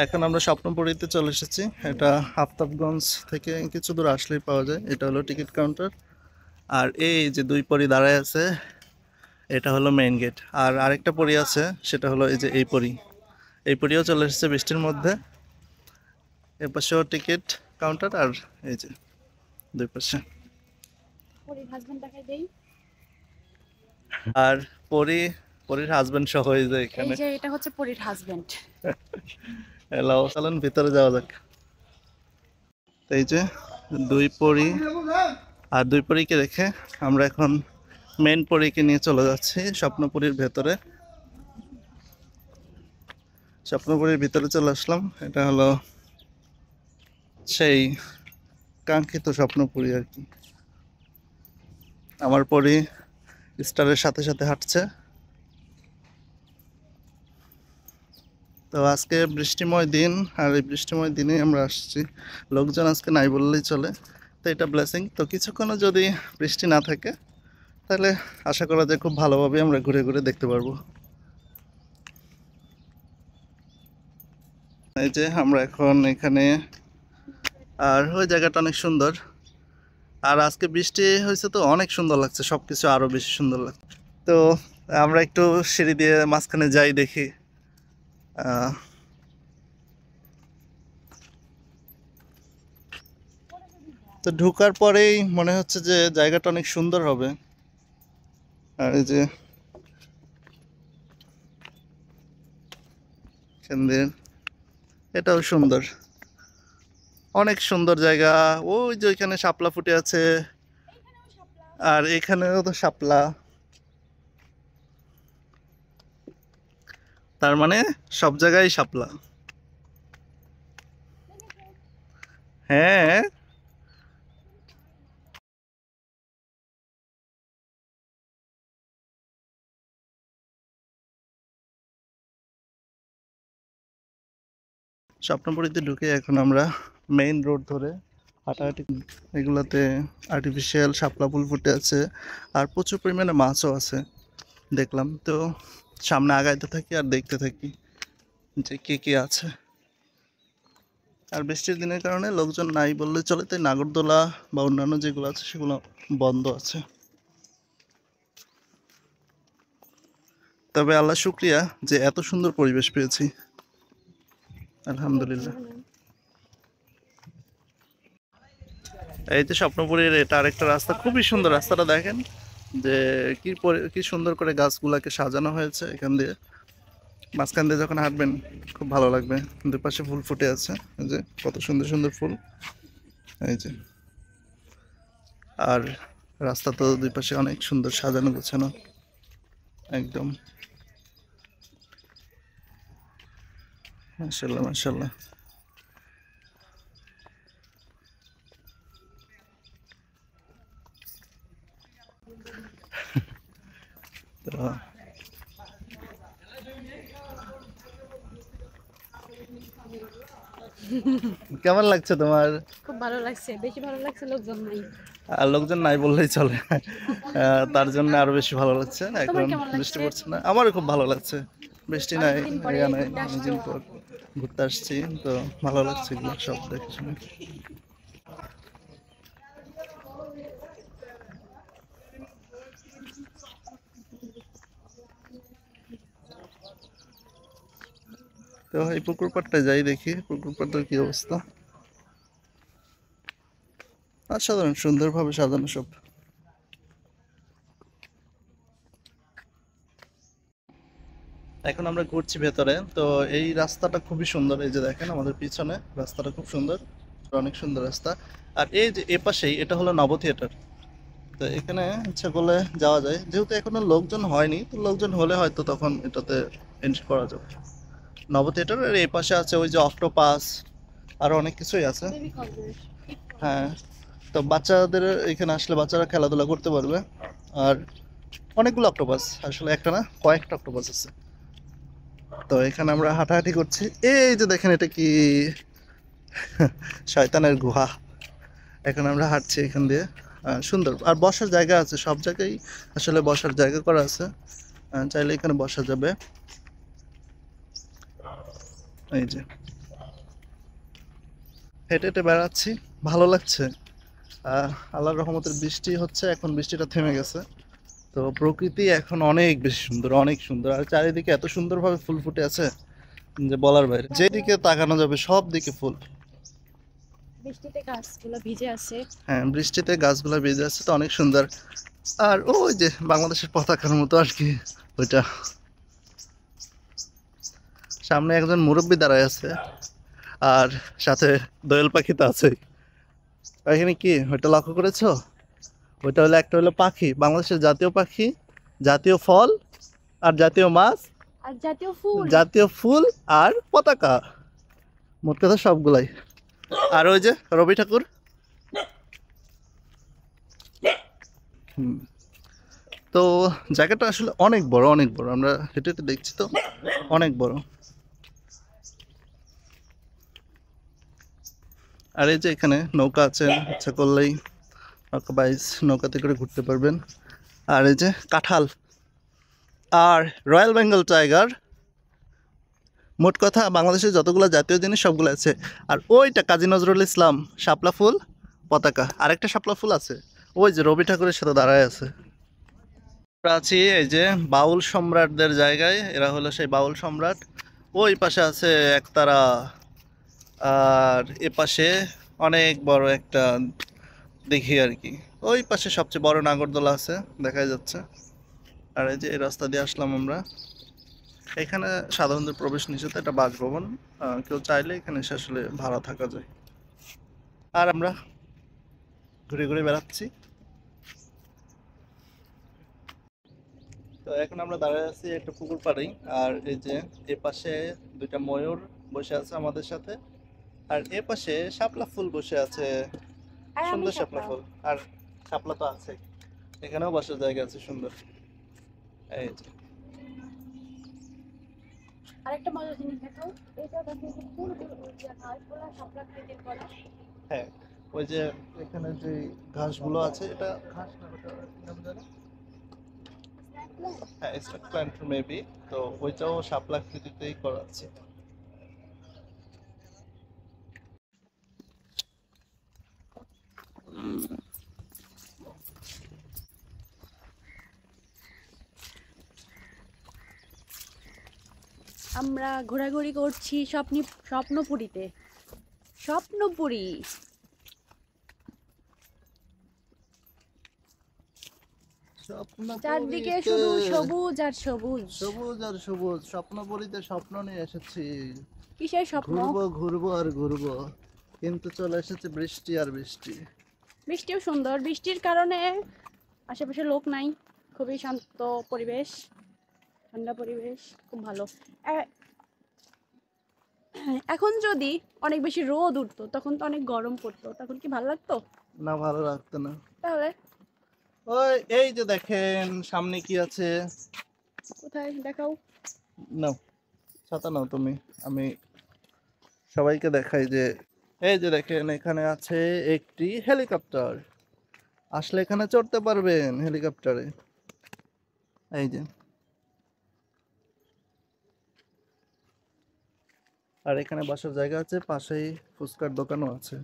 এখন আমরা স্বপ্নপুরীতে চলে এসেছি। এটা আফতাবগঞ্জ থেকে কিছু দূর আসলেই পাওয়া যায়। এটা হলো টিকিট কাউন্টার। আর এই যে দুই পরী দাঁড়ায় আছে, এটা হলো মেইন গেট। আর আরেকটা পরী আছে, সেটা হলো এই যে এই পরী। এই পরীও চলে এসেছে বৃষ্টির মধ্যে। এর পাশেও টিকিট কাউন্টার, আর এই যে দুই পাশে। আর পরী, পরীর হাজবেন্ড সহ এই যে এখানে। এই যে এটা হচ্ছে পরীর হাজবেন্ড। এলাও, চলেন ভিতরে যাওয়া যাক। এই যে দুই পরী, আর দুই পরীকে রেখে আমরা এখন মেন পরীকে নিয়ে চলে যাচ্ছি স্বপ্নপুরীর ভেতরে। স্বপ্নপুরীর ভিতরে চলে আসলাম। এটা হলো সেই কাঙ্ক্ষিত স্বপ্নপুরী আর কি। আমার পরী স্টারের সাথে সাথে হাঁটছে। তো আজকে বৃষ্টিময় দিন, আর এই বৃষ্টিময় দিনে আমরা আসছি। লোকজন আজকে নাই বললেই চলে, তো এটা ব্লেসিং। তো কিছুক্ষণও যদি বৃষ্টি না থাকে তাহলে আশা করা যায় খুব ভালোভাবে আমরা ঘুরে ঘুরে দেখতে পারবো। এই যে আমরা এখন এখানে, আর ওই জায়গাটা অনেক সুন্দর। আর আজকে বৃষ্টি হয়েছে তো অনেক সুন্দর লাগছে, সবকিছু আরো বেশি সুন্দর লাগছে। তো আমরা একটু সিঁড়ি দিয়ে মাঝখানে যাই, দেখি। তো ঢোকার পরেই মনে হচ্ছে যে জায়গাটা অনেক সুন্দর হবে। আর এই যে এটাও সুন্দর, অনেক সুন্দর জায়গা। ওই যে ওইখানে শাপলা ফুটে আছে, আর এখানেও তো শাপলা। তার মানে সব জায়গায় শাপলা। হ্যাঁ, স্বপ্নপুরীতে ঢুকে এখন আমরা মেইন রোড ধরে হাঁটাহাঁটি। এগুলাতে আর্টিফিশিয়াল শাপলা ফুল ফুটে আছে, আর প্রচুর পরিমাণে মাছও আছে দেখলাম। তো সামনে আগাইতে থাকি আর দেখতে থাকি যে কে কে আছে। আর বৃষ্টির দিনের কারণে লোকজন নাই বললে চলে, তাই নাগরদোলা বা অন্যান্য যেগুলো আছে সেগুলো বন্ধ আছে। তবে আল্লাহ শুক্রিয়া যে এত সুন্দর পরিবেশ পেয়েছি, আলহামদুলিল্লাহ। এই যে স্বপ্নপুরীর এটা আরেকটা রাস্তা, খুবই সুন্দর রাস্তাটা দেখেন যে কি সুন্দর করে গাছগুলাকে সাজানো হয়েছে এখান দিয়ে। মাঝখান দিয়ে যখন হাঁটবেন খুব ভালো লাগবে। দুই পাশে ফুল ফুটে আছে, এই যে কত সুন্দর সুন্দর ফুল। এই যে, আর রাস্তা তো দুই পাশে অনেক সুন্দর সাজানো গোছানো একদম। মাশাআল্লাহ মাশাআল্লাহ। তো কেমন লাগছে তোমার? খুব ভালো লাগছে, বেশি ভালো লাগছে লোকজন নাই। আর লোকজন নাই বললেই চলে। তার জন্য আরো বেশি ভালো লাগছে। তোমার এখন কেমন বৃষ্টি লাগছে? পড়ছে না, আমারও খুব ভালো লাগছে। বৃষ্টি নাই, অনেকদিন পরে ইয়া নাই, ঘুরতে আসছো। অনেকদিন পর ঘুরতে আসছি, তো ভালো লাগছে এগুলো সব দেখে শুনে। তো এই পুকুর পাড়টায় যাই, দেখি পুকুর পাড়টার কি অবস্থা। অসাধারণ সুন্দরভাবে সাজানো সব। এখন আমরা ঘুরছি ভেতরে। তো এই রাস্তাটা খুবই সুন্দর, এই যে দেখেন আমাদের পিছনে রাস্তাটা খুব সুন্দর, অনেক সুন্দর রাস্তা। আর এই যে এপাশেই এটা হলো নব থিয়েটার। তো এখানে ইচ্ছা করলে যাওয়া যায়, যেহেতু এখনো লোকজন হয়নি, তো লোকজন হলে হয়তো তখন এটাতে এন্ট্রি করা যাবে। নব থিয়েটার, আর এই পাশে আছে ওই যে অক্টোপাস, আরো অনেক কিছুই আছে। হ্যাঁ, তো বাচ্চাদের এখানে আসলে বাচ্চারা খেলাধুলা করতে পারবে। আর অনেকগুলো অক্টোপাস, আসলে একটা না কয়েকটা অক্টোপাস আছে। তো এখানে আমরা হাঁটাহাঁটি করছি। এই যে দেখেন এটা কি, শয়তানের গুহা। এখন আমরা হাঁটছি এখান দিয়ে। সুন্দর, আর বসার জায়গা আছে সব জায়গায়, আসলে বসার জায়গা করা আছে। চাইলে এখানে বসা যাবে। এই যে হেঁটে হেঁটে বেড়াচ্ছি, ভালো লাগছে। আল্লাহর রহমতের বৃষ্টি হচ্ছে, এখন বৃষ্টিটা থেমে গেছে। তো প্রকৃতি এখন অনেক বেশি সুন্দর, অনেক সুন্দর। আর চারিদিকে এত সুন্দরভাবে ফুল ফুটে আছে যে বলার বাইরে। যেদিকে তাকানো যাবে সব দিকে ফুল। বৃষ্টিতে গাছগুলো ভিজে আছে। হ্যাঁ, বৃষ্টিতে গাছগুলো ভিজে আছে, তো অনেক সুন্দর। আর ওই যে বাংলাদেশের পতাকার মতো আর কি ওইটা। সামনে একজন মুরব্বী দাঁড়ায় আছে, আর সাথে দোয়েল পাখি তো আছে। এখানে কি ওইটা লক্ষ্য করেছো? ওইটা হলো, একটা হলো পাখি, বাংলাদেশের জাতীয় পাখি, জাতীয় ফল, আর জাতীয় মাছ, আর জাতীয় ফুল। জাতীয় ফুল, আর পতাকা। মোট কথা সবগুলাই। আর ওই যে রবি ঠাকুর। হুম। তো জায়গাটা আসলে অনেক বড়, অনেক বড়। আমরা হেঁটে হেঁটে দেখছি তো, অনেক বড়। আর এই যে এখানে নৌকা আছে, ইচ্ছা করলেই নৌকা বাইচ নৌকাতে করে ঘুরতে পারবেন। আর এই যে কাঁঠাল আর রয়্যাল বেঙ্গল টাইগার। মোট কথা বাংলাদেশের যতগুলো জাতীয় জিনিস সবগুলো আছে। আর ওইটা কাজী নজরুল ইসলাম শাপলা ফুল পতাকা, আরেকটা শাপলা ফুল আছে ওই যে রবি ঠাকুরের সাথে দাঁড়ায় আছে। আমরা আছি এই যে বাউল সম্রাটদের জায়গায়, এরা হলো সেই বাউল সম্রাট। ওই পাশে আছে একতারা, আর এ পাশে অনেক বড় একটা দেখি আর কি। ওই পাশে সবচেয়ে বড় নাগরদোলা আছে, দেখা যাচ্ছে। আর এই যে এই রাস্তা দিয়ে আসলাম আমরা। এখানে সাধারণত প্রবেশ নিষেধ, এটা বাসভবন। কেউ চাইলে এখানে এসে আসলে ভাড়া থাকা যায়। আর আমরা ঘুরে ঘুরে বেড়াচ্ছি। তো এখন আমরা দাঁড়িয়ে আছি একটা পুকুর পাড়েই। আর এই যে এ পাশে দুইটা ময়ূর বসে আছে আমাদের সাথে, আর এ পাশে শাপলা ফুল বসে আছে, আর আমি সুন্দর শাপলা শাপলা। ফুল। আর শাপলা তো আছে, এখানেও বসার জায়গা আছে সুন্দর। এই যে আরেকটা মজার জিনিস দেখো, এটা দেখো পুরো ঘাসগুলো শাপলা খেতে বলে। হ্যাঁ, ওই যে এখানে যে ঘাসগুলো আছে, এটা ঘাস না, ওটা কি নাম জানো? হ্যাঁ, স্নেক প্ল্যান্ট মেবি। তো ওইটাও শাপলাকৃতিতেই করা আছে। আমরা ঘোরাঘুরি করছি স্বপ্নপুরীতে। স্বপ্নপুরী। চারদিকে স্বপ্নপুরীতে শুধু সবুজ আর সবুজ। সবুজ আর সবুজ। স্বপ্নপুরীতে স্বপ্ন নিয়ে এসেছি, কিসের স্বপ্ন? ঘুরবো ঘুরবো আর ঘুরবো, কিন্তু চলে এসেছে বৃষ্টি আর বৃষ্টি। বৃষ্টিও সুন্দর, বৃষ্টির কারণে আশেপাশে লোক নাই, খুবই শান্ত পরিবেশ, ঠান্ডা পরিবেশ, খুব ভালো। এখন যদি অনেক বেশি রোদ উঠতো তখন তো অনেক গরম পড়তো, তখন কি ভালো লাগতো? না, ভালো লাগতো না। তাহলে ওই এই যে দেখেন সামনে কি আছে। কোথায় দেখাও? নাও, ছাতা নাও তুমি, আমি সবাইকে দেখাই যে এই যে দেখেন এখানে আছে একটি হেলিকপ্টার। আসলে এখানে চড়তে পারবেন হেলিকপ্টারে। এই যে, আর এখানে বসার জায়গা আছে, পাশেই ফুচকার দোকানও আছে।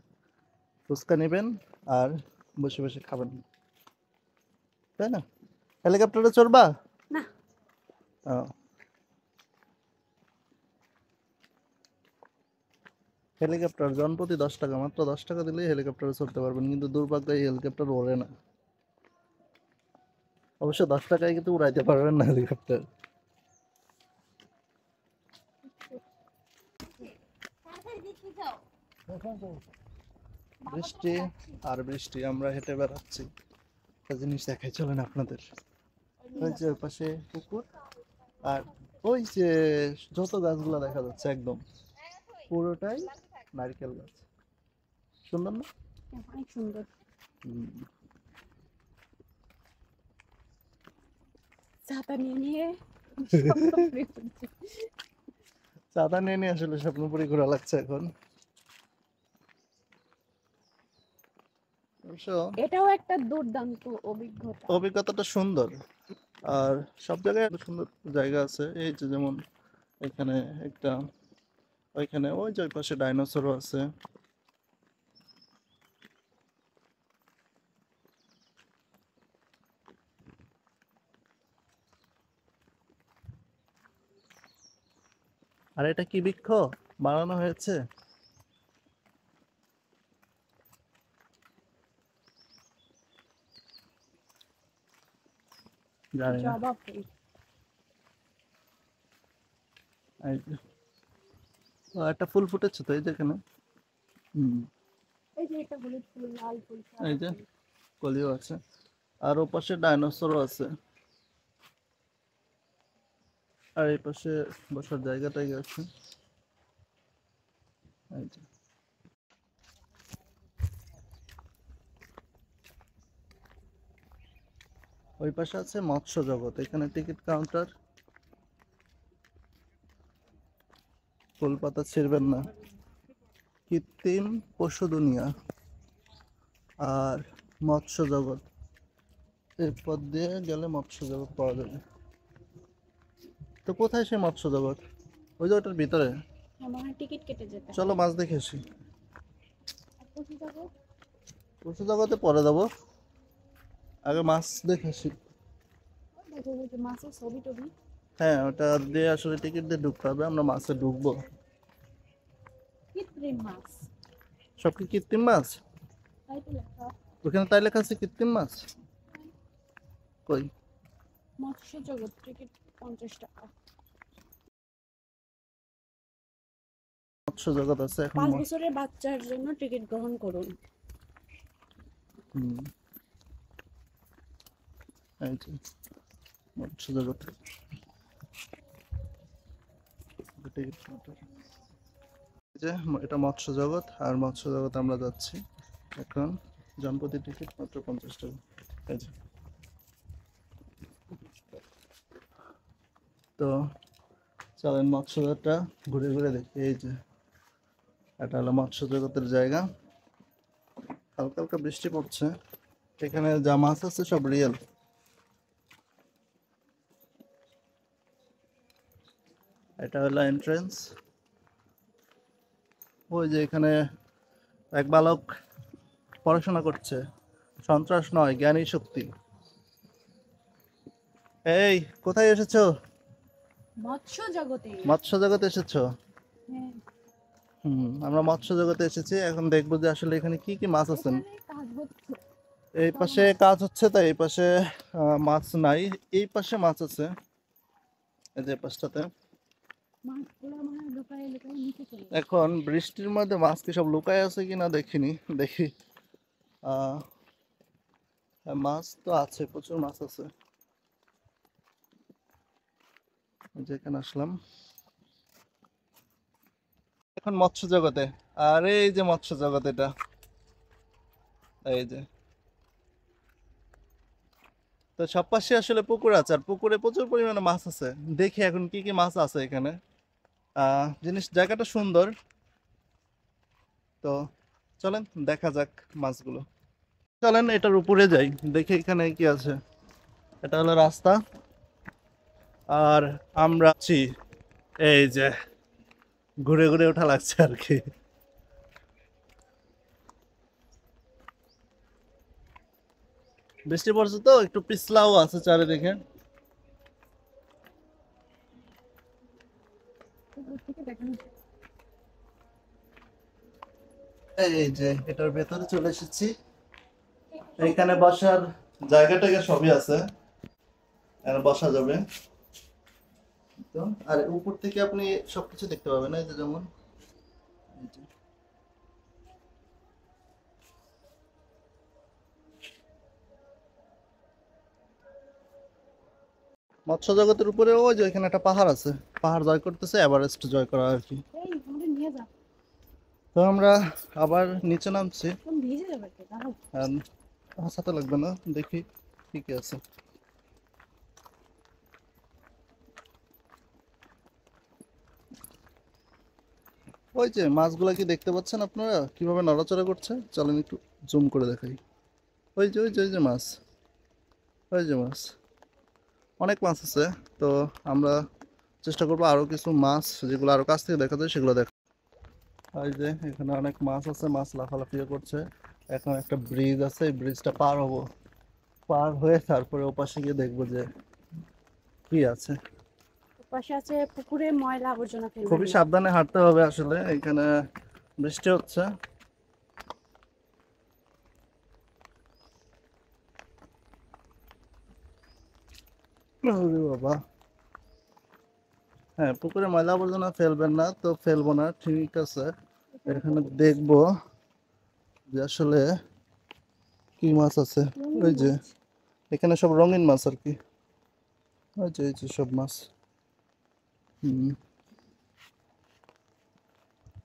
ফুচকা নেবেন আর বসে বসে খাবেন, তাই না? হেলিকপ্টারে চড়বা? না। ও, হেলিকপ্টার জনপ্রতি 10 টাকা, মাত্র 10 টাকা দিলেই হেলিকপ্টারে চড়তে পারবেন। কিন্তু দুর্ভাগ্য এই হেলিকপ্টার ওড়ে না। অবশ্য 10 টাকায় কিন্তু উড়াইতে পারবেন না হেলিকপ্টার। বৃষ্টি আর বৃষ্টি, আমরা হেঁটে বেড়াচ্ছি। একটা জিনিস দেখাই চলেন আপনাদের। ওই যে ওই পাশে পুকুর, আর ওই যে যত গাছগুলো দেখা যাচ্ছে একদম পুরোটাই নারকেল গাছ। সুন্দর না? অনেক সুন্দর। হুম। ছাতা নিয়ে নিয়ে স্বপ্নপুরী ঘুরছি। চাঁদা নিয়ে নিয়ে আসলে স্বপ্নপুরী ঘোরা লাগছে এখন। অবশ্য এটাও একটা দুর্দান্ত অভিজ্ঞতা। অভিজ্ঞতাটা সুন্দর। আর সব জায়গায় এত সুন্দর জায়গা আছে। এই যে যেমন এখানে একটা, ওইখানে ওই যে ওই পাশে ডাইনোসরও আছে। আর এটা কি বৃক্ষ বানানো হয়েছে? জানি না। জবা ফুল। এই যে, ও, একটা ফুল ফুটেছে তো এই যে এখানে। হুম, এই যে একটা হলুদ ফুল, লাল ফুল, এই সাদা যে ফুল। কলিও আছে। আর ও পাশে ডাইনোসরও আছে। আর এই পাশে বসার জায়গাটাই আছে। এই যে। ওই পাশে আছে মৎস্য জগৎ, এখানে টিকিট কাউন্টার। ফুল পাতা ছিঁড়বেন না। কৃত্রিম পশু দুনিয়া আর মৎস্য জগৎ, এর পথ দিয়ে গেলে মৎস্য জগৎ পাওয়া যাবে। তো কোথায় সেই মৎস্য জগৎ? ওই যে ওটার ভিতরে। আমার টিকিট কেটে যেতে চলো হয়। মাছ দেখে আসি। আর পশু জগৎ? পশু জগতে পরে যাবো, আগে মাছ দেখে আসি। ওই দেখো ওই যে মাছের ছবি টবি। হ্যাঁ, ওটা দিয়ে আসলে টিকিট দিয়ে ঢুকতে হবে, আমরা মাছে ঢুকবো। কৃত্রিম মাছ, সব কি কৃত্রিম মাছ? তাই তো লেখা। ওখানে তাই লেখা আছে কৃত্রিম মাছ? কই? মৎস্য জগৎ, টিকিট 50 টাকা। মৎস্য জগৎ আছে এখন 5 বছরের বাচ্চার জন্য টিকিট গ্রহণ করুন। হুম, এই যে মৎস্য জগৎ। Ticket counter. এই যে এটা মৎস্য জগৎ, আর মৎস্য জগৎ আমরা যাচ্ছি এখন। জনপ্রতি টিকিট মাত্র 50 টাকা। এই যে। তো চলেন মৎস্য জগৎটা ঘুরে ঘুরে দেখি। এই যে এটা হলো মৎস্য জগতের জায়গা। হালকা হালকা বৃষ্টি পড়ছে। এখানে যা মাছ আছে সব রিয়েল। এটা হলো এন্ট্রেন্স। ওই যে এখানে এক বালক পড়াশোনা করছে। সন্ত্রাস নয়, জ্ঞানী শক্তি। এই, কোথায় এসেছো? মৎস্য জগতে। মৎস্য জগতে এসেছো? হ্যাঁ, আমরা মৎস্য জগতে এসেছি, এখন দেখবো যে আসলে এখানে কি কি মাছ আছেন। এখানে কাজ হচ্ছে। এই পাশে কাজ হচ্ছে, তাই এই পাশে মাছ নাই। এই পাশে মাছ আছে, এই যে পাশটাতে। মাছগুলো মানে লুকায় লুকায় নিচে চলে যায়। এখন বৃষ্টির মধ্যে মাছ কি সব লুকায় আছে কিনা দেখিনি, দেখি। আহ হ্যাঁ, মাছ তো আছে, প্রচুর মাছ আছে। যেখানে আসলাম এখন মৎস্য জগতে। আর এই যে মৎস্য জগৎ, এটা এই যে। তো সব পাশে আসলে পুকুর আছে, আর পুকুরে প্রচুর পরিমাণে মাছ আছে। দেখি এখন কি কি মাছ আছে এখানে। জায়গাটা সুন্দর। তো চলেন দেখা যাক মাছগুলো। চলেন এটার উপরে যাই, দেখি এখানে কি আছে। এটা হলো রাস্তা, আর আমরা আছি এই যে ঘুরে ঘুরে ওঠা লাগছে আর কি। বৃষ্টি পড়ছে তো একটু পিছলাও আছে চারিদিকে। উপর থেকে দেখানো যায়। এই যে এটার ভেতরে চলে এসেছি। এখানে বসার জায়গাটাকে সবই আছে, এখানে বসা যাবে। তো আর উপর থেকে আপনি সবকিছু দেখতে পাবেন, এই যে যেমন এই যে। মৎস্য জগতের উপরে ওই যে এখানে একটা পাহাড় আছে, পাহাড় জয় করতেছে, এভারেস্ট জয় করা আর কি। এই আমাদের নিয়ে যা। তো আমরা আবার নিচে নামছি। তুমি ভিজে যাবে তো, দাঁড়াও। হাসাতে লাগবে না, দেখি কি কি আছে। ওই যে মাছগুলা কি দেখতে পাচ্ছেন আপনারা কিভাবে নড়াচড়া করছে? চলেন একটু জুম করে দেখাই। ওই যে ওই যে ওই যে মাছ, ওই যে মাছ, অনেক মাছ আছে। তো আমরা চেষ্টা করবো আরো কিছু মাছ যেগুলো আরো কাছ থেকে দেখা যায় সেগুলো দেখা। ওই যে এখানে অনেক মাছ আছে, মাছ লাফালাফিও করছে। এখন একটা ব্রিজ আছে, এই ব্রিজটা পার হবো, পার হয়ে তারপরে ওপাশে গিয়ে দেখবো যে কি আছে। পাশে আছে পুকুরে ময়লা আবর্জনা ফেলবেন খুবই না। সাবধানে হাঁটতে হবে আসলে, এখানে বৃষ্টি হচ্ছে। ওরে বাবা, হ্যাঁ পুকুরে ময়লা আবর্জনা ফেলবেন না, তো ফেলবো না, ঠিক আছে। এখানে দেখবো যে আসলে কি মাছ আছে। রঙিন ওই যে মাছ। এখানে সব রঙিন মাছ আর কি, ওই যে এই যে সব মাছ। হুম,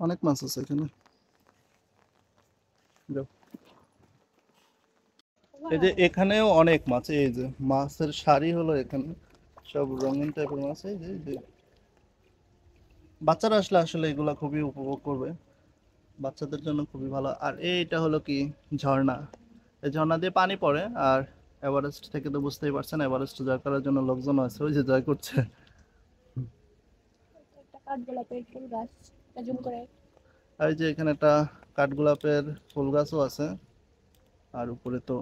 অনেক মাছ আছে এখানে। যাও। এই যে এখানেও অনেক মাছ, এই যে মাছের সারি হলো এখানে, সব রঙিন টাইপের মাছ। এই যে বাচ্চারা আসলে আসলে এগুলা খুবই উপভোগ করবে, বাচ্চাদের জন্য খুবই ভালো। আর এইটা হলো কি ঝর্ণা, এই ঝর্ণা দিয়ে পানি পড়ে। আর এভারেস্ট থেকে তো বুঝতেই পারছেন, এভারেস্ট জয় করার জন্য লোকজন আছে, ওই যে জয় করছে। একটা কাঠগোলাপের ফুল গাছ, জুম করে। আর এই যে এখানে একটা কাঠগোলাপের ফুল গাছও আছে, আর উপরে তো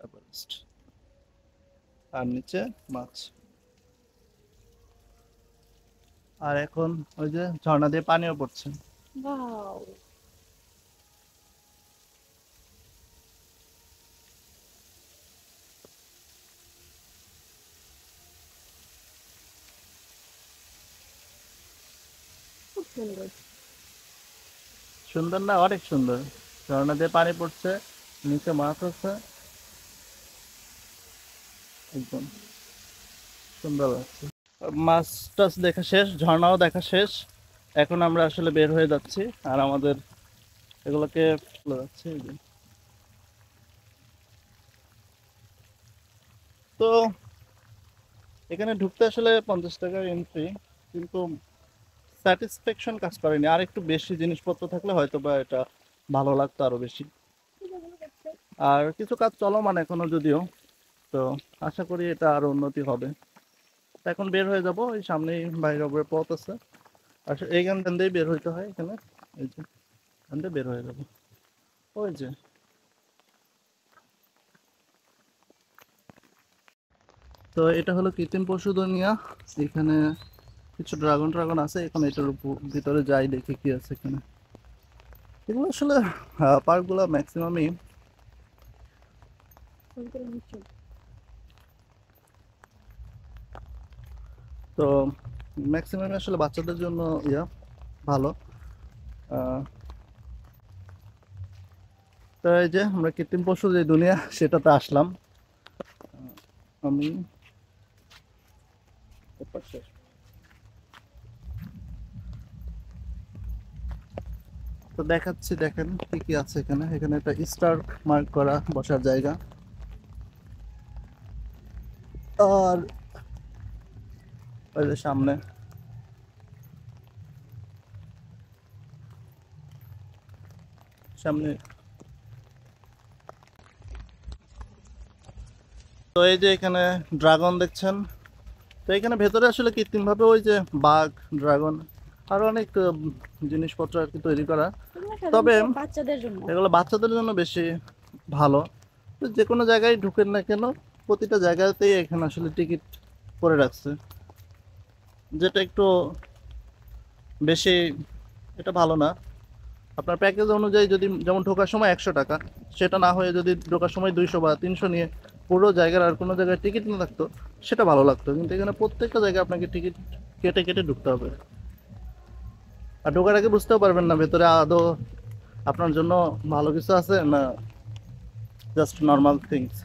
এভারেস্ট, আর নিচে মাছ। আর এখন ওই যে ঝর্ণা দিয়ে পানিও পড়ছে। ওয়াও, খুব সুন্দর। সুন্দর না, অনেক সুন্দর। ঝর্ণা দিয়ে পানি পড়ছে, নিচে মাছ আছে, একদম সুন্দর লাগছে। মাছ টাছ দেখা শেষ, ঝর্ণাও দেখা শেষ। এখন আমরা আসলে বের হয়ে যাচ্ছি, আর আমাদের এগুলোকে ফেলে যাচ্ছি, এই যে। তো এখানে ঢুকতে আসলে 50 টাকা এন্ট্রি, কিন্তু স্যাটিসফ্যাকশন কাজ করেনি। আর একটু বেশি জিনিসপত্র থাকলে হয়তো বা এটা ভালো লাগতো আরো বেশি। আর কিছু কাজ চলমান এখনো যদিও, তো আশা করি এটা আরো উন্নতি হবে। তো এখন বের হয়ে যাব, ওই সামনেই বাইরের পথ আছে, আর এইখান দিয়েই বের হইতে হয় এখানে, এই যে এখান দিয়ে বের হয়ে যাব। ওই যে, তো এটা হলো কৃত্রিম পশু দুনিয়া। এখানে কিছু ড্রাগন ট্রাগন আছে, এখন এটার ভিতরে যাই দেখি কি আছে এখানে। এগুলো আসলে পার্কগুলো ম্যাক্সিমামই ফোন করে নিচ্ছি। তো ম্যাক্সিমাম আসলে বাচ্চাদের জন্য ভালো। আহ, তো এই যে আমরা কৃত্রিম পশু যে দুনিয়া সেটাতে আসলাম। আমি এরপর শেষ। তো দেখাচ্ছি, দেখেন কি কি আছে এখানে। এখানে একটা স্টার মার্ক করা বসার জায়গা, আর ওই যে সামনে সামনে তো এই যে এখানে ড্রাগন দেখছেন। তো এখানে ভেতরে আসলে কৃত্রিম ভাবে ওই যে বাঘ, ড্রাগন, আরো অনেক জিনিসপত্র আর কি তৈরি করা। এগুলো তবে সাধারণত বাচ্চাদের জন্য। এগুলো বাচ্চাদের জন্য বেশি ভালো। তো যে কোনো জায়গায় ঢুকেন না কেন, প্রতিটা জায়গাতেই এখানে আসলে টিকিট করে রাখছে, যেটা একটু বেশি, এটা ভালো না। আপনার প্যাকেজ অনুযায়ী যদি, যেমন ঢোকার সময় 100 টাকা, সেটা না হয়ে যদি ঢোকার সময় 200 বা 300 নিয়ে পুরো জায়গার আর কোনো জায়গায় টিকিট না থাকতো, সেটা ভালো লাগতো। কিন্তু এখানে প্রত্যেকটা জায়গায় আপনাকে টিকিট কেটে কেটে ঢুকতে হবে, আর ঢোকার আগে বুঝতেও পারবেন না ভেতরে আদৌ আপনার জন্য ভালো কিছু আছে না, জাস্ট নর্মাল থিংস।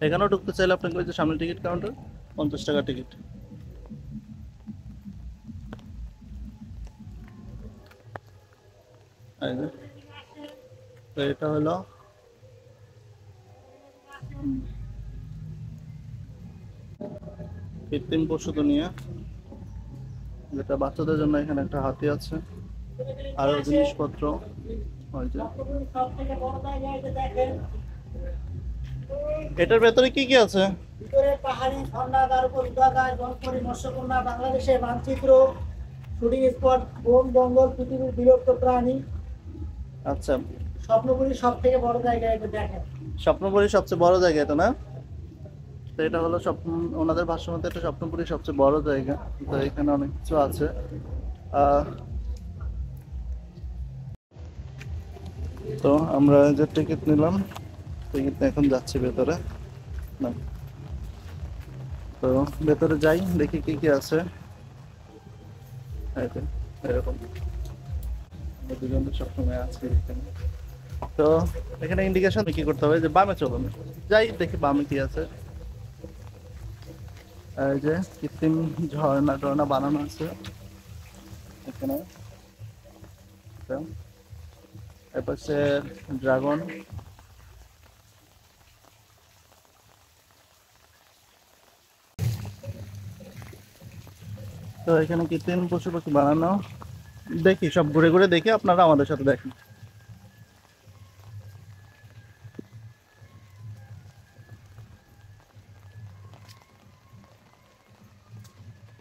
এখানেও ঢুকতে চাইলে আপনাকে ওই যে সামনে টিকিট কাউন্টার, 50 টাকা টিকিট। এই যে, তো এটা হলো কৃত্রিম পশু দুনিয়া, যেটা বাচ্চাদের জন্য। এখানে একটা হাতি আছে, আরো জিনিসপত্র। ওই যে এটার ভেতরে কি কি আছে? ভিতরে পাহাড়ি ঝর্ণা, তার উপর উদাগার, জলপরি, মৎস্যকন্যা, বাংলাদেশের মানচিত্র, শুটিং স্পট, বন জঙ্গল, পৃথিবীর বিলুপ্ত প্রাণী, আচ্ছা, স্বপ্নপুরীর সব থেকে বড় জায়গা এটা দেখেন। স্বপ্নপুরীর সবচেয়ে বড় জায়গা এটা না? তো এটা হলো ওনাদের ভাষ্য মতে এটা স্বপ্নপুরীর সবচেয়ে বড় জায়গা। তো এখানে অনেক কিছু আছে। আহ, তো আমরা যে টিকিট নিলাম, টিকিট এখন যাচ্ছি ভেতরে। না, তো ভেতরে যাই, দেখি কি কি আছে। এই যে, এরকম আমরা দুজন সবসময় আছি এখানে। তো এখানে ইন্ডিকেশন কি করতে হবে, যে বামে চলুন। যাই দেখি বামে কি আছে। এই যে কৃত্রিম ঝর্ণা টর্ণা বানানো আছে এখানে। তো এপাশে ড্রাগন। তো এখানে কৃত্রিম পশু পাখি বানানো, দেখি সব ঘুরে ঘুরে দেখি, আপনারা আমাদের সাথে দেখেন।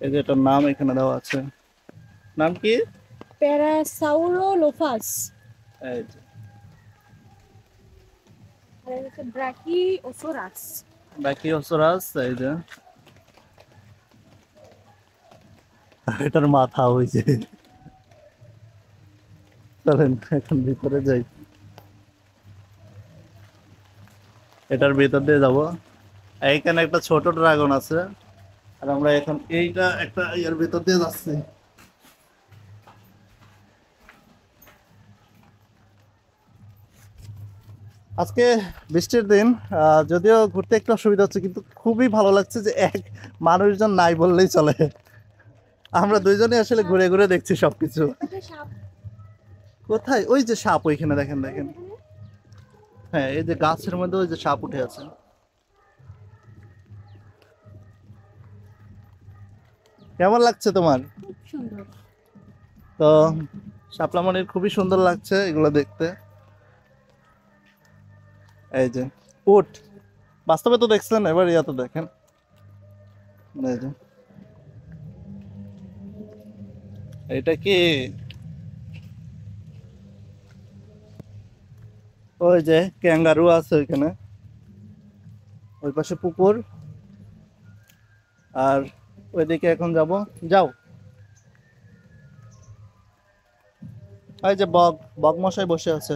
এই যে এটার নাম এখানে দেওয়া আছে, নাম কি? প্যারাসাউরোলোফাস এই যে আর হচ্ছে ব্রাকিওসোরাস। ব্যাকিওসরাস। এই যে এটার মাথা হয়েছে। চলেন এখন ভিতরে যাই, এটার ভিতর দিয়ে যাব। এইখানে একটা ছোট ড্রাগন আছে, আর আমরা এখন এইটা একটা এর ভিতর দিয়ে যাচ্ছি। আজকে বৃষ্টির দিন, যদিও ঘুরতে একটু অসুবিধা হচ্ছে, কিন্তু খুবই ভালো লাগছে যে এক মানুষজন নাই বললেই চলে। আমরা দুইজনে আসলে ঘুরে ঘুরে দেখছি সবকিছু। কোথায়? ওই যে সাপ, ওইখানে দেখেন দেখেন। হ্যাঁ, এই যে গাছের মধ্যে ওই যে সাপ উঠে আছে। কেমন লাগছে তোমার? খুব সুন্দর। তো শাপলা মনির খুবই সুন্দর লাগছে এগুলো দেখতে। এই যে উট, বাস্তবে তো দেখছেন, এবার ইয়াতে দেখেন। এই যে এটা কি? ওই যে ক্যাঙ্গারু আছে ওইখানে, ওই পাশে পুকুর। আর ওইদিকে এখন যাব। যাও। এই যে বগ, বগ মশাই বসে আছে।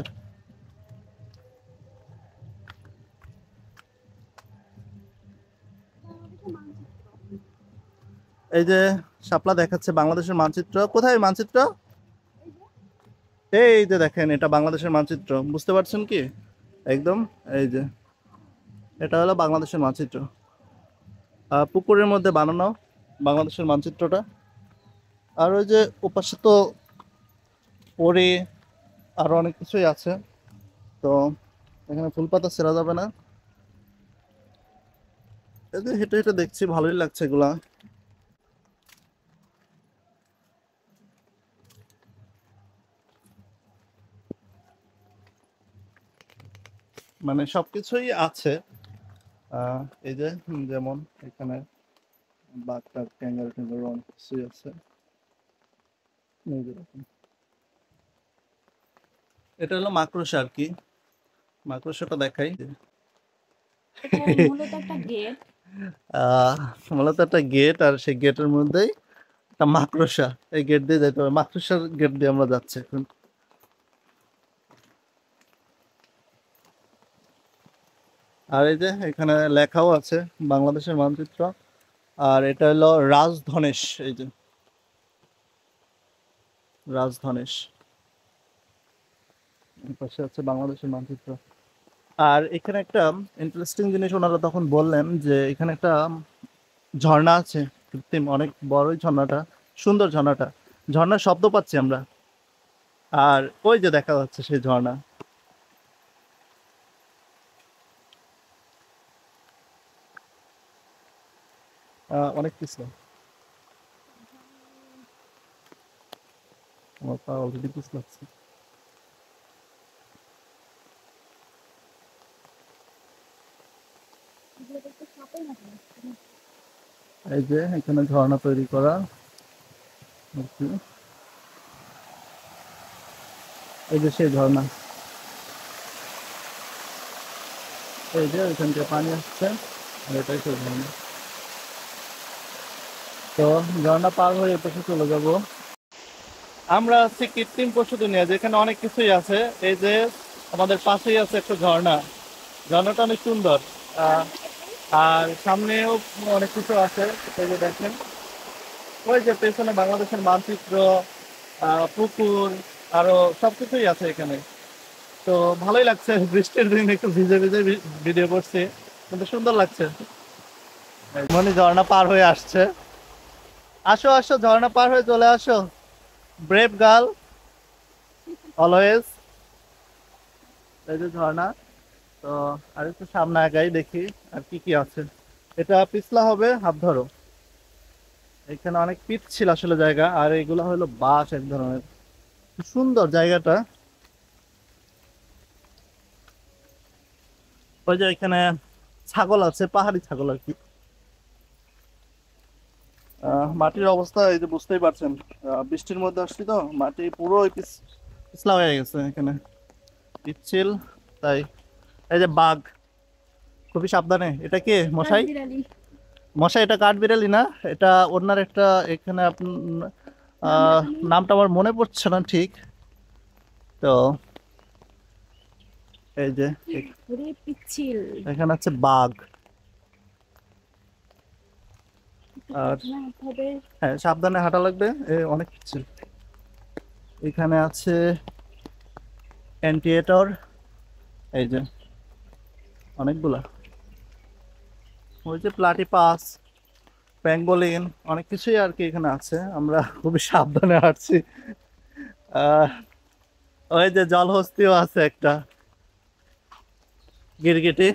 এই যে শাপলা দেখাচ্ছে বাংলাদেশের মানচিত্র। কোথায় মানচিত্র? এই যে দেখেন, এটা বাংলাদেশের মানচিত্র, বুঝতে পারছেন কি? একদম এই যে এটা হলো বাংলাদেশের মানচিত্র, পুকুরের মধ্যে বানানো বাংলাদেশের মানচিত্রটা। আর ওই যে ওপাশে তো পরে আরো অনেক কিছুই আছে। তো এখানে ফুল পাতা ছেঁড়া যাবে না। এই যে হেঁটে হেঁটে দেখছি, ভালোই লাগছে এগুলা। মানে সবকিছুই আছে। এই যে যেমন এখানে বাঘ টাঘ ক্যাঙ্গারু ট্যাঙ্গারু অনেক কিছুই আছে। এই যে দেখুন। এটা হলো মাকড়সা আর কি, মাকড়সাটা দেখাই। এটা মূলত একটা গেট। আহ মূলত একটা গেট, আর সেই গেটের মধ্যেই একটা মাকড়সা। এই গেট দিয়ে যেতে হবে, মাকড়সার গেট দিয়ে আমরা যাচ্ছি এখন। আর এই যে এখানে লেখাও আছে বাংলাদেশের মানচিত্র। আর এটা হলো রাজধনেশ, এই যে রাজধনেশ, এর পাশে আছে বাংলাদেশের মানচিত্র। আর এখানে একটা ইন্টারেস্টিং জিনিস ওনারা তখন বললেন যে এখানে একটা ঝর্ণা আছে কৃত্রিম, অনেক বড়ই ঝর্ণাটা, সুন্দর ঝর্ণাটা। ঝর্ণার শব্দ পাচ্ছি আমরা। আর ওই যে দেখা যাচ্ছে সেই ঝর্ণা। অনেক কিছু, আমার পা অলরেডি পিছল লাগছে। এই যে এখানে ঝর্ণা তৈরি করা আর কি। এই যে সেই ঝর্ণা, এই যে ওইখান থেকে পানি আসছে। আর এটাই তো ঝর্ণা। তো ঝর্ণা পার হয়ে এপাশে চলে যাব। আমরা আছি কৃত্রিম পশু দুনিয়া, যেখানে অনেক কিছুই আছে। এই যে আমাদের পাশেই আছে একটা ঝর্ণা, ঝর্ণাটা অনেক সুন্দর। আহ, আর সামনেও অনেক কিছু আছে। এই যে দেখেন, ওই যে পেছনে বাংলাদেশের মানচিত্র, পুকুর, আরো সবকিছুই আছে এখানে। তো ভালোই লাগছে, বৃষ্টির দিন একটু ভিজে ভিজে ভিডিও করছি, কিন্তু সুন্দর লাগছে। মনি ঝর্ণা পার হয়ে আসছে। আসো আসো, ঝর্ণা পার হয়ে চলে আসো, ব্রেভ গার্ল অলওয়েজ। এই যে ঝর্ণা। তো আর একটু সামনে আগাই, দেখি আর কি কি আছে। এটা পিছলা হবে, হাত ধরো। এখানে অনেক পিচ্ছিল আসলে জায়গা, আর এগুলো হলো বাঁশ এক ধরনের। কি সুন্দর জায়গাটা। ওই যে এখানে ছাগল আছে, পাহাড়ি ছাগল আর কি। মাটির অবস্থা এই যে বুঝতেই পারছেন, বৃষ্টির মধ্যে আসছি তো, মাটি পুরো পিছলা হয়ে গেছে এখানে, পিচ্ছিল। তাই এই যে বাঘ, খুবই সাবধানে। এটা কে মশাই? কাঠবিড়ালি। মশাই এটা কাঠবিড়ালি না, এটা ওনার একটা এখানে নামটা আমার মনে পড়ছে না ঠিক। তো এই যে ওরে পিচ্ছিল। এখানে আছে বাঘ। আর সাবধানে হাঁটতে হবে। হ্যাঁ, সাবধানে হাঁটা লাগবে, অনেক কিছু। এখানে আছে অ্যান্টিয়েটর, এই যে অনেকগুলা। ওই যে প্লাটিপাস, প্যাঙ্গোলিন, অনেক কিছুই আর কি এখানে আছে। আমরা খুবই সাবধানে হাঁটছি। আহ ওই যে জলহস্তিও আছে একটা, গিরগিটি।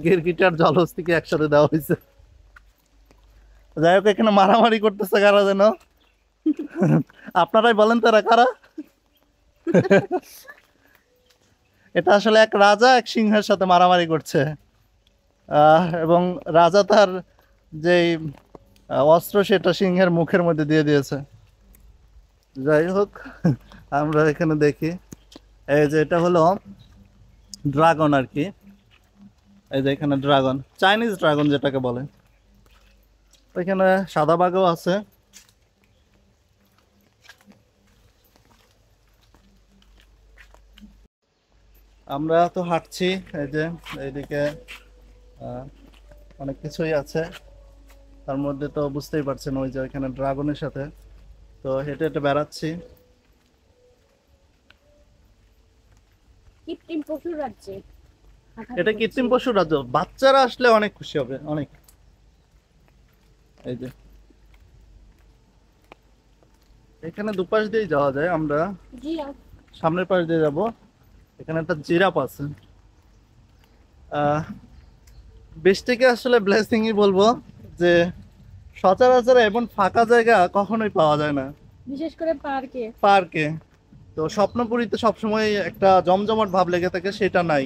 গিরগিটি আর জলহস্তিকে একসাথে দেওয়া হয়েছে। যাই হোক, এখানে মারামারি করতেছে কারা যেন। আপনারাই বলেন তারা কারা। এটা আসলে এক রাজা এক সিংহের সাথে মারামারি করছে। এবং রাজা তার যেই অস্ত্র সেটা সিংহের মুখের মধ্যে দিয়ে দিয়েছে। যাই হোক, আমরা এখানে দেখি, এই যে এটা হলো ড্রাগন আর কি। এই যে এখানে ড্রাগন, চাইনিজ ড্রাগন যেটাকে বলে। ওইখানে সাদা বাঘও আছে। আমরা তো হাঁটছি, এই যে এইদিকে আহ, অনেক কিছুই আছে। তার মধ্যে তো বুঝতেই পারছেন ওই যে ওইখানে ড্রাগনের সাথে। তো হেঁটে হেঁটে বেড়াচ্ছি। কৃত্রিম পশুর রাজ্যে হাঁটাহাঁটি এটা করছি। কৃত্রিম পশু রাজ্য, বাচ্চারা আসলে অনেক খুশি হবে, অনেক। এই যে এখানে দুপাশ দিয়েই যাওয়া যায়। আমরা জিরাফ। সামনের পাশ দিয়ে যাব। এখানে একটা জিরাফ আছে। আহ বৃষ্টিকে আসলে ব্লেসিংই বলবো, যে সচরাচর এমন ফাঁকা জায়গা কখনোই পাওয়া যায় না বিশেষ করে পার্কে। পার্কে। তো স্বপ্নপুরীতে সবসময় একটা জমজমাট ভাব লেগে থাকে, সেটা নাই।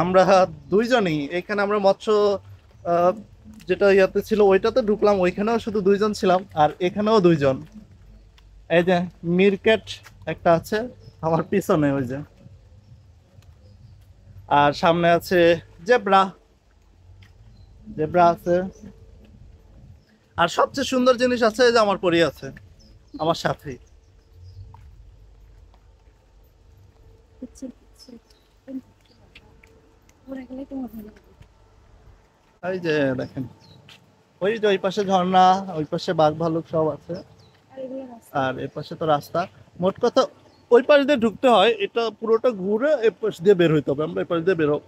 আমরা দুইজনই এখানে, আমরা মৎস্য আহ, যেটা ইয়াতে ছিল ওইটাতে ঢুকলাম, ওইখানেও শুধু দুইজন ছিলাম, আর এখানেও দুইজন। এই যে মিরকেট একটা আছে আমার পিছনে, ওই যে। আর সামনে আছে জেব্রা, জেব্রা আছে। আর সবচেয়ে সুন্দর জিনিস আছে, এই যে আমার পরি আছে আমার সাথেই। পিচ্ছিল পিচ্ছিল। ওরা গেলে তোমার ভালো লাগবে। এই যে দেখেন, ওই যে ওই পাশে ঝর্ণা, ওই পাশে বাঘ ভালুক সব আছে। আর এগুলো রাস্তা। আর এ পাশে তো রাস্তা। মোট কথা ওই পাশ দিয়ে ঢুকতে হয়, এটা পুরোটা ঘুরে এ পাশ দিয়ে বের হইতে হবে। আমরা এই পাশ দিয়ে বেরো।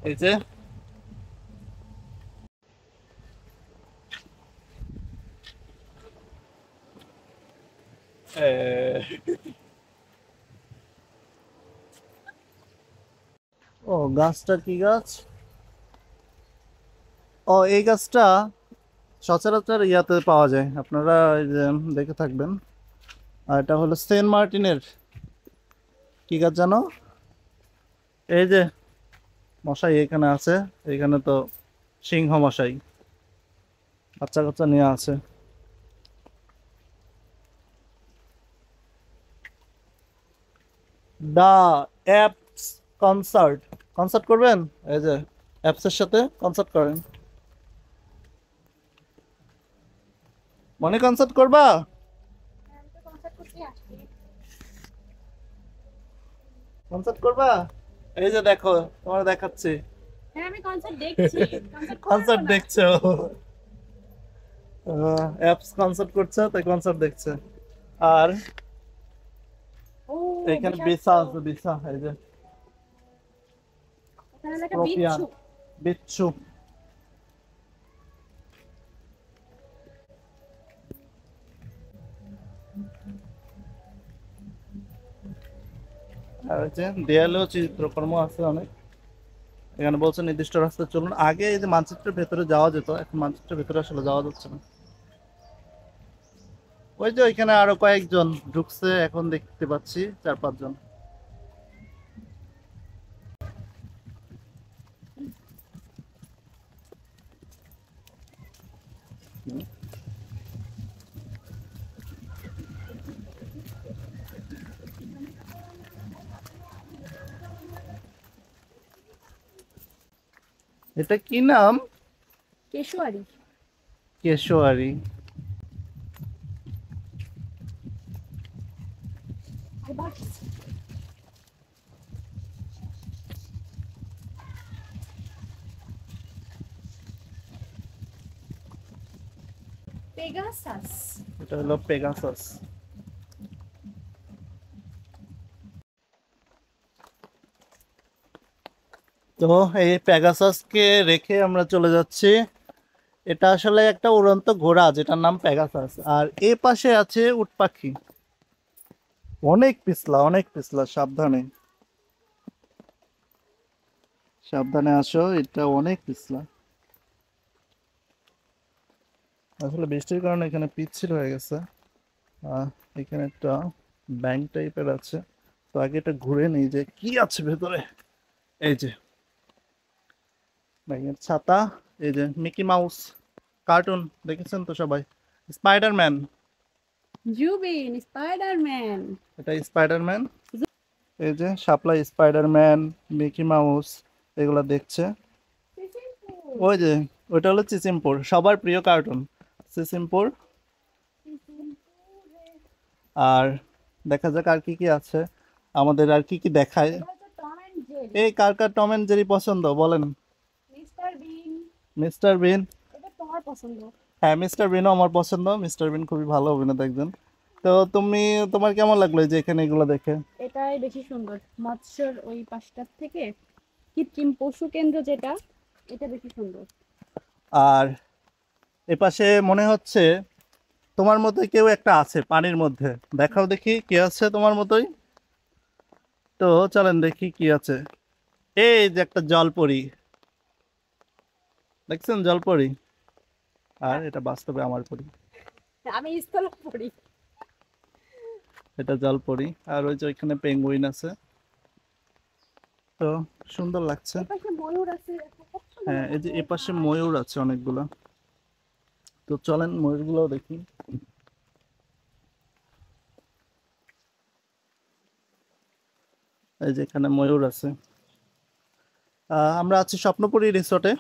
এই যে ও গাছটা কি গাছ? ও এই গাছটা সচরাচর ইয়াতে পাওয়া যায়, আপনারা এই যে দেখে থাকবেন। আর এটা হলো সেন্ট মার্টিনের কি গাছ জানো? এই যে মশাই এখানে আছে, এখানে তো সিংহ মশাই বাচ্চা কাচ্চা নিয়ে আছে। দা অ্যাপস কনসার্ট, কনসার্ট করবেন? এই যে অ্যাপসের সাথে কনসার্ট করেন। মনে কনসার্ট করবা? কনসার্ট করবা? এই যে দেখো, তোমার দেখাচ্ছি। হ্যাঁ আমি কনসার্ট দেখছি, কনসার্ট করব কনসার্ট না। দেখছো? অ্যাপস কনসার্ট করছে, তাই কনসার্ট দেখছে। আর ও এখানে বিশাল বিছা তো। আছে, বিছা, এই যে ওখানে লেখা স্করপিয়ন, বিচ্ছু। বিচ্ছু। আর এই যে দেয়ালেও চিত্রকর্ম আছে অনেক। এখানে বলছে নির্দিষ্ট রাস্তায় চলুন। আগে এই যে মানচিত্রের ভেতরে যাওয়া যেত, এখন মানচিত্রের ভেতরে আসলে যাওয়া যাচ্ছে না। ওই যে ওইখানে আরো কয়েকজন ঢুকছে, এখন দেখতে পাচ্ছি 4-5 জন। এটা কি নাম? কেশোয়ারি। কেশোয়ারি। পেগাসাস। এটা হলো পেগাসাস। তো এই পেগাসাসকে রেখে আমরা চলে যাচ্ছি। এটা আসলে একটা উড়ন্ত ঘোড়া যেটার নাম পেগাসাস। আর এ পাশে আছে উট পাখি। অনেক পিছলা, অনেক পিছলা, সাবধানে সাবধানে আসো, এটা অনেক পিছলা। আসলে বৃষ্টির কারণে এখানে পিচ্ছিল হয়ে গেছে। এখানে একটা ব্যাংক টাইপের আছে। তো আগে এটা ঘুরে নিই যে কি আছে ভেতরে। এই যে ব্যাঙের ছাতা, এই যে মিকি মাউস কার্টুন দেখেছেন তো সবাই, স্পাইডারম্যান। জুবিন স্পাইডারম্যান। এটা স্পাইডারম্যান। এই যে শাপলা স্পাইডারম্যান, মিকি মাউস, এগুলা দেখছে। ওই যে ওইটা হলো চিচিমপুর, সবার প্রিয় কার্টুন চিচিমপুর। আর দেখা যাক আর কি কি আছে, আমাদের আর কি কি দেখায়। Tom and Jerry. এই কার কার টম এন্ড জেরি পছন্দ বলেন? Mr Bean. Mr Bean. এটা তোমার পছন্দ। হ্যাঁ, মিস্টার বিনও আমার পছন্দ। মিস্টার বিন খুবই ভালো অভিনেতা একজন। তো তোমার কেমন লাগলো এই যে এখানে এগুলো দেখে? এটাই বেশি সুন্দর, মৎস্যর ওই পাশটার থেকে কৃত্রিম পশু কেন্দ্র যেটা, এটা বেশি সুন্দর। আর এপাশে মনে হচ্ছে তোমার মতোই কেউ একটা আছে পানির মধ্যে। দেখাও দেখি কে আছে তোমার মতোই। তো চলেন দেখি কি আছে। এই যে একটা জলপরি, দেখছেন জলপরি? আর এটা বাস্তবে আমার পরি। আমি স্থল পড়ি। এটা জলপরি। আর ওই যে ওইখানে পেঙ্গুইন আছে। তো সুন্দর লাগছে। এপাশে ময়ূর আছে। হ্যাঁ, এই যে এপাশে ময়ূর আছে অনেকগুলো। তো চলেন ময়ূরগুলো দেখি। এই যে এখানে ময়ূর আছে। আমরা আছি স্বপ্নপুরী রিসোর্টে।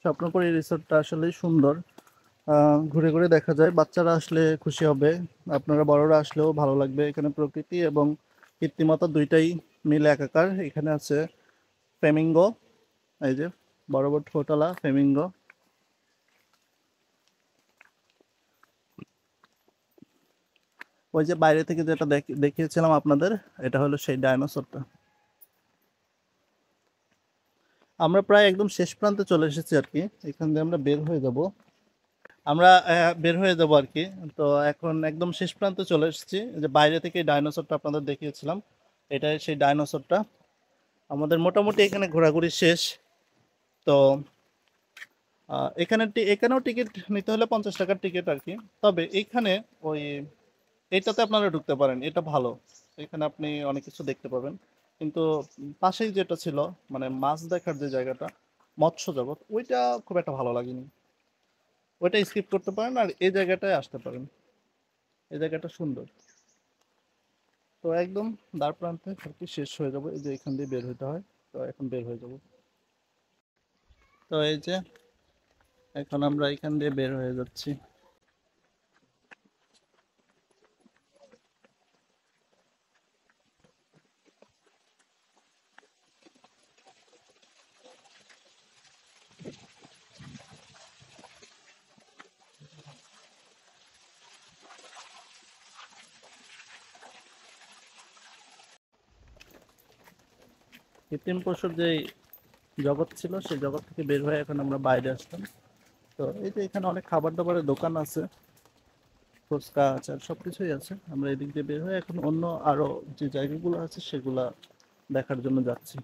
স্বপ্নপুরী রিসোর্টটা আসলে সুন্দর। ঘুরে ঘুরে দেখা যায়, বাচ্চারা আসলে খুশি হবে, আপনারা বড়রা আসলেও ভালো লাগবে। এখানে প্রকৃতি এবং কৃত্রিমতা দুইটাই মিলে একাকার। এখানে আছে ফ্লেমিঙ্গো, এই যে বড় বড় ঠোঁটওয়ালা ফ্লেমিঙ্গো। ওই যে বাইরে থেকে যেটা দেখিয়েছিলাম আপনাদের, এটা হলো সেই ডাইনোসরটা। আমরা প্রায় একদম শেষ প্রান্তে চলে এসেছি আর কি। এখান দিয়ে আমরা বের হয়ে যাব। আমরা বের হয়ে যাব আর কি। তো এখন একদম শেষ প্রান্তে চলে এসেছি। যে বাইরে থেকে ডাইনোসরটা আপনাদের দেখিয়েছিলাম, এটাই সেই ডাইনোসরটা। আমাদের মোটামুটি এখানে ঘোরাঘুরি শেষ। তো এখানেও টিকিট নিতে হলে 50 টাকার টিকিট আর কি। তবে এইখানে ওই এইটাতে আপনারা ঢুকতে পারেন, এটা ভালো। এখানে আপনি অনেক কিছু দেখতে পাবেন। কিন্তু পাশেই যেটা ছিল মানে মাছ দেখার যে জায়গাটা, মৎস্য জগৎ, ওইটা খুব একটা ভালো লাগেনি। ওইটা স্কিপ করতে পারেন আর এই জায়গাটায় আসতে পারেন। এই জায়গাটা সুন্দর। তো একদম দ্বার প্রান্তে আর কি শেষ হয়ে যাবো, এই যে এখান দিয়ে বের হতে হয়। তো এখন বের হয়ে যাব। তো এই যে এখন আমরা এখান দিয়ে বের হয়ে যাচ্ছি। কৃত্রিম পশুর যে জগৎ ছিল সেই জগৎ থেকে বের হয়ে এখন আমরা বাইরে আসলাম। তো এই যে এখানে অনেক খাবার দাবারের দোকান আছে, ফুচকা আচার সবকিছুই আছে। আমরা এদিক দিয়ে বের হয়ে এখন অন্য আরো যে জায়গাগুলো আছে সেগুলা দেখার জন্য যাচ্ছি।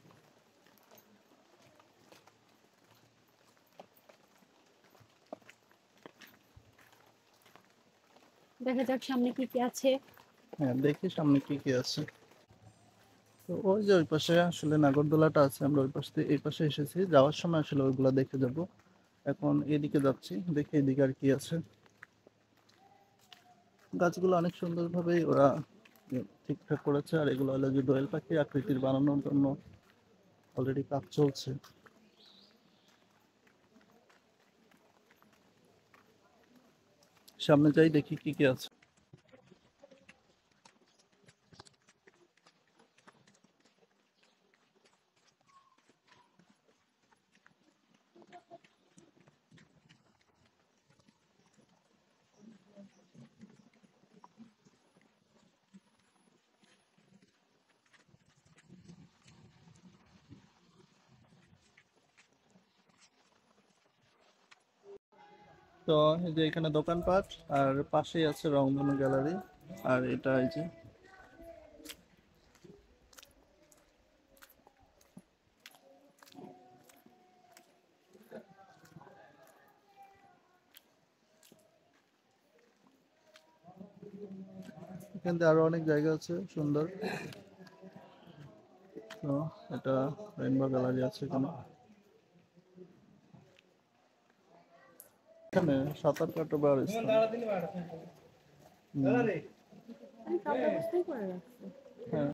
দেখা যাক সামনে কি কি আছে। হ্যাঁ, দেখি সামনে কি কি আছে। তো ওই যে ওই পাশে আসলে নাগরদোলাটা আছে, আমরা ওই পাশ থেকে এই পাশে এসেছি, যাওয়ার সময় আসলে ওইগুলা দেখে যাব। এখন এদিকে যাচ্ছি, দেখি এদিকে আর কি আছে। গাছগুলো অনেক সুন্দরভাবেই ওরা ঠিকঠাক করেছে। আর এগুলো হলো যে দোয়েল পাখি আকৃতির বানানোর জন্য অলরেডি কাজ চলছে। সামনে যাই দেখি কি কি আছে। তো এই যে এখানে দোকানপাট, আর পাশেই আছে রংধনু গ্যালারি। আর এটা এই যে এখান থেকে আরো অনেক জায়গা আছে সুন্দর। তো এটা রেইনবো গ্যালারি আছে এখানে। এখানে সাঁতার কাটবার স্থান। আমি সব ব্যবস্থাই করে রাখছি। হ্যাঁ,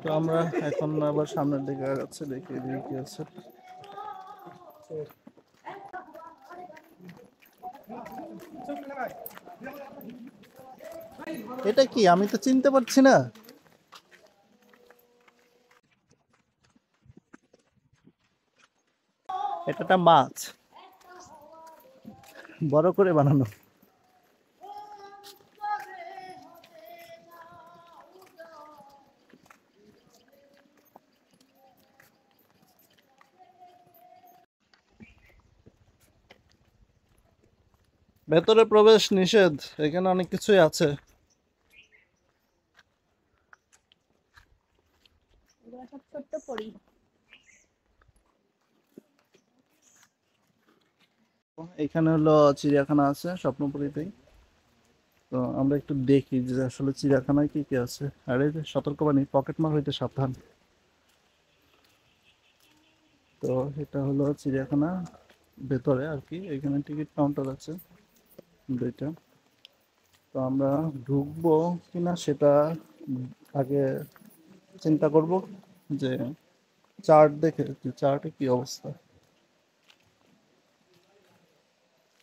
তো আমরা এখন আবার সামনের দিকে আগাচ্ছি, দেখি এদিকে কি আছে। এটা কি, আমি তো চিনতে পারছি না। এটা একটা মাছ, বড় করে বানানো। ভেতরে প্রবেশ নিষেধ, এখানে অনেক কিছুই আছে। এগুলো সব ছোট্ট পরি। এখানে হলো চিড়িয়াখানা আছে স্বপ্নপুরীতেই। তো আমরা একটু দেখি যে আসলে চিড়িয়াখানায় কি কি আছে। আর এই যে সতর্কবাণী, পকেটমার হইতে সাবধান। তো এটা হলো চিড়িয়াখানা ভেতরে আর কি, এখানে টিকিট কাউন্টার আছে দুইটা। তো আমরা ঢুকবো কিনা সেটা আগে চিন্তা করব, যে চার্ট দেখে যে চার্টে কি অবস্থা।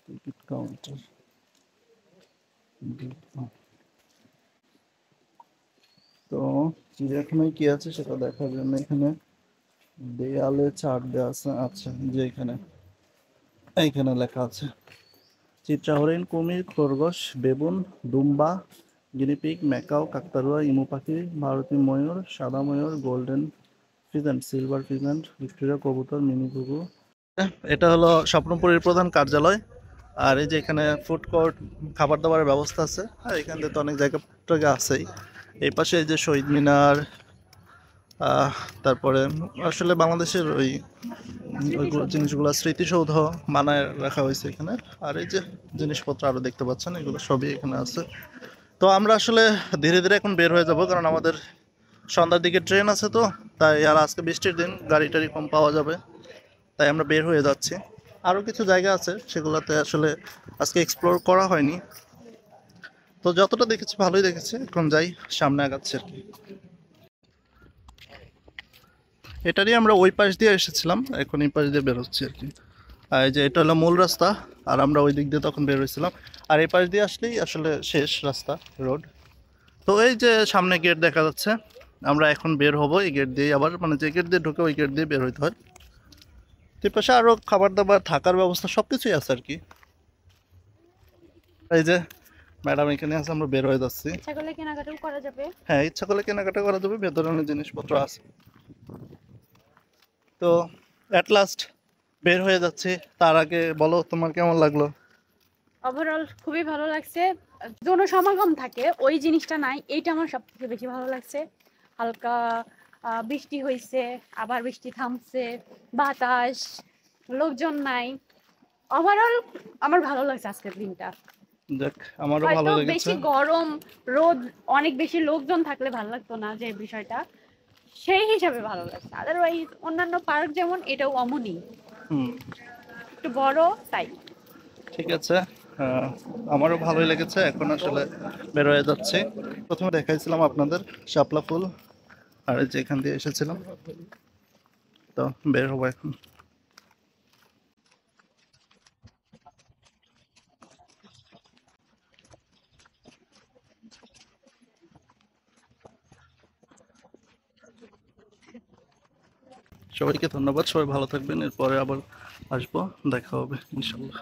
টিকিট কাউন্টার, তো চিড়িয়াখানায় কি আছে সেটা দেখার জন্য এখানে দেয়ালে চার্ট দেওয়া আছে। আচ্ছা, যে এখানে এইখানে লেখা আছে চিত্রা হরিণ, কুমির, খরগোশ, বেবুন, দুম্বা, গিনিপিগ, ম্যাকাও, কাকতাড়ুয়া, ইমু পাখি, ভারতী ময়ূর, সাদা ময়ূর, golden pheasant, silver pheasant, Victoria কবুতর, মিনি ঘুঘু। এটা হলো স্বপ্নপুরীর প্রধান কার্যালয়। আর এই যে এখানে ফুড কোর্ট, খাবার দাবারের ব্যবস্থা আছে। আর এখান থেকে তো অনেক জায়গা আছেই। এই পাশে এই যে শহীদ মিনার, আহ, তারপরে আসলে বাংলাদেশের ওই জিনিসগুলো স্মৃতিসৌধ মানায় রাখা হয়েছে এখানে। আর এই যে জিনিসপত্র আরো দেখতে পাচ্ছেন, এগুলো সবই এখানে আছে। তো আমরা আসলে ধীরে ধীরে এখন বের হয়ে যাব, কারণ আমাদের সন্ধ্যার দিকে ট্রেন আছে, তো তাই আর আজকে বৃষ্টির দিন গাড়ি টাড়ি কম পাওয়া যাবে, তাই আমরা বের হয়ে যাচ্ছি। আরও কিছু জায়গা আছে সেগুলোতে আসলে আজকে এক্সপ্লোর করা হয়নি, তো যতটা দেখেছি ভালোই দেখেছি। এখন যাই, সামনে আগাচ্ছি আর কি। এটারই আমরা ওই পাশ দিয়ে এসেছিলাম, এখন এই পাশ দিয়ে বেরোচ্ছি আর কি। আর এই যে এটা হলো মূল রাস্তা, আর আমরা ওই দিক দিয়ে তখন বের হয়েছিলাম। আর এই পাশ দিয়ে আসলেই আসলে শেষ রাস্তা, রোড। তো এই যে সামনে গেট দেখা যাচ্ছে, আমরা এখন বের হব এই গেট দিয়ে, আবার মানে যে গেট দিয়ে ঢুকে ওই গেট দিয়ে বের হইতে হয়। তো পাশে আরও খাবার দাবার থাকার ব্যবস্থা সব কিছুই আছে আর কি। এই যে ম্যাডাম এখানে আছে, আমরা বের হয়ে যাচ্ছি। ইচ্ছা করলে কেনাকাটাও করা যাবে। হ্যাঁ, ইচ্ছা করলে কেনাকাটা করা যাবে, ভেতরে অনেক জিনিসপত্র আছে। তো অ্যাট লাস্ট বের হয়ে যাচ্ছে। তার আগে বলো তোমার কেমন লাগলো? ওভারঅল খুবই ভালো লাগছে। জনসমাগম থাকে ওই জিনিসটা নাই, এইটা আমার সবথেকে বেশি ভালো লাগছে। হালকা বৃষ্টি হয়েছে, আবার বৃষ্টি থামছে, বাতাস, লোকজন নাই। ওভারঅল আমার ভালো লাগছে আজকের দিনটা। দেখ, আমারও ভালো হয়তো লেগেছে। বেশি গরম, রোদ, অনেক বেশি লোকজন থাকলে ভালো লাগতো না, যে বিষয়টা সেই হিসাবে ভালো লাগছে। আদারওয়াইজ অন্যান্য পার্ক যেমন, এটাও অমনই, হুম, একটু বড় তাই। ঠিক আছে। আমারও ভালোই লেগেছে। এখন আসলে বের হয়ে যাচ্ছি। প্রথমে দেখাইছিলাম আপনাদের শাপলা ফুল, আর এই যে এখান দিয়ে এসেছিলাম, তো বের হবো এখন। সবাইকে ধন্যবাদ, সবাই ভালো থাকবেন। এরপরে আবার আসবো, দেখা হবে ইনশাল্লাহ।